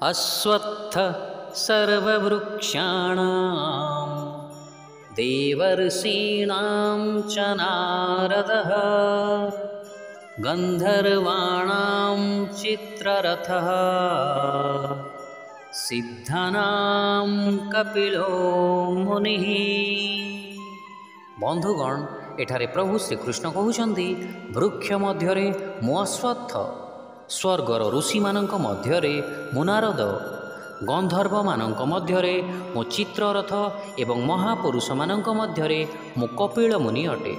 अश्वत्थ सर्ववृक्षाणां देवर्षीणां च नारदः गन्धर्वाणां चित्ररथः सिद्धानां कपिलो मुनिः। बंधुगण एठारे प्रभु श्रीकृष्ण कहउछन्ति वृक्ष मध्यरे मु अश्वत्थ, स्वर्गर ऋषि मानक मध्यरे मु नारद, गंधर्व मानक मध्यरे मु चित्ररथ एवं महापुरुष मानक मध्यरे मु कपिल मुनि अटे।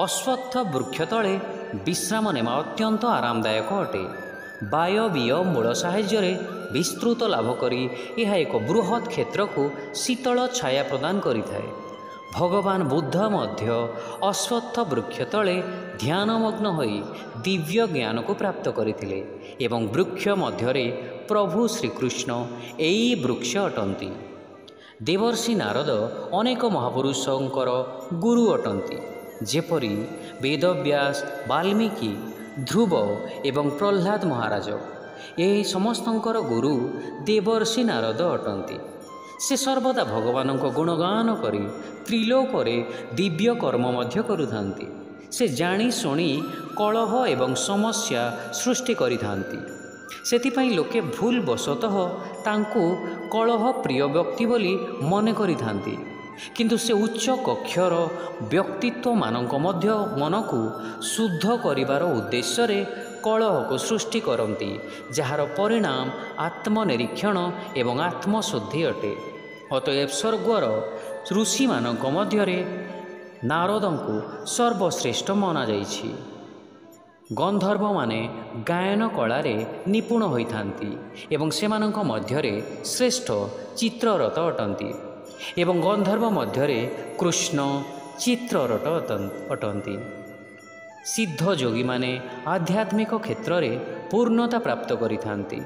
अश्वत्थ वृक्ष तले विश्राम नेमा अत्यंत आरामदायक अटे। वायवीय मूल साहाय्य विस्तृत लाभ करी यह एक बृहत् क्षेत्र को शीतल छाया प्रदान करिथाए। भगवान बुद्ध मध्य अश्वत्थ वृक्ष तले ध्यानमग्न होई दिव्य ज्ञान को प्राप्त करथिले एवं वृक्ष मध्यरे प्रभु श्रीकृष्ण एई वृक्ष अटंती। देवर्षि नारद अनेक महापुरुषंकर गुरु अटंती, जेपरि वेदव्यास, वाल्मीकि, ध्रुव एवं प्रह्लाद महाराज। एही समस्तंकर गुरु देवर्षि नारद अटंती। से सर्वदा भगवान गुणगान करी त्रिलोकरे दिव्य कर्म मध्य करुथांती। से जानी शुणी कलह एवं समस्या सृष्टि करिथांती। सेथिपाई लोके भूल वशतः तांकु कलह प्रिय व्यक्ति बोली मने करिथांती, किंतु से उच्च कक्षर व्यक्तित्व मानक मध्य मन को शुद्ध करिवार उद्देश्य रे कलह को सृष्टि करती, जार परिणाम आत्मनिरीक्षण एवं आत्मशुद्धि अटे। अतएव स्वर्गर ऋषि मानक मध्यरे नारद को सर्वश्रेष्ठ मना जाइछि। गंधर्व माने गायन कलारे निपुण होइथांती एवं सेमानक मध्यरे श्रेष्ठ चित्ररथ अटंती एवं गंधर्व मध्यरे कृष्ण चित्ररथ अटंती। सिद्ध योगी माने आध्यात्मिक क्षेत्र रे पूर्णता प्राप्त करिथांती।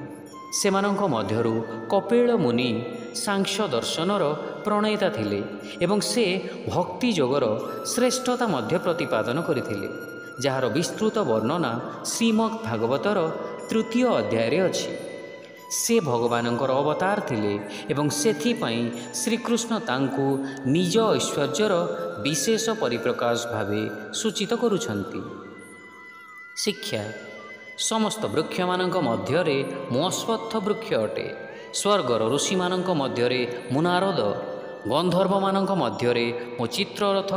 सेमानक मध्यरु कपिल मुनि सांख्य दर्शनर प्रणेता थिले एवं से भक्ति योगर श्रेष्ठता मध्य प्रतिपादन करथिले, जार विस्तृत वर्णना श्रीमद् भागवतर 3 अध्याय रे अछि। से भगवानंकर अवतार थिले एवं सेथिपाई श्रीकृष्ण तांकु निज ऐश्वर्यर विशेष परिप्रकाश भावे सूचित करुछन्ति। शिक्षा समस्त वृक्ष मानक मध्यरे मु अश्वत्थ वृक्ष अटे। स्वर्गर ऋषि मानक मध्यरे मु नारद, गंधर्व मानक मध्यरे मु चित्ररथ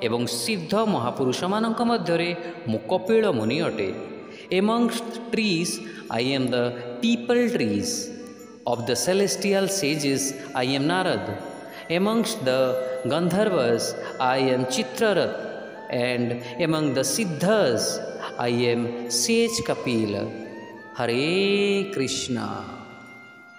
एवं सिद्ध महापुरुष मानक मध्यरे मु कपिल मुनि अटे। Amongst trees I am the people trees, of the celestial sages I am Narad, amongst the Gandharvas I am Chitrarath, and among the Siddhas I am sage Kapila. Hare Krishna.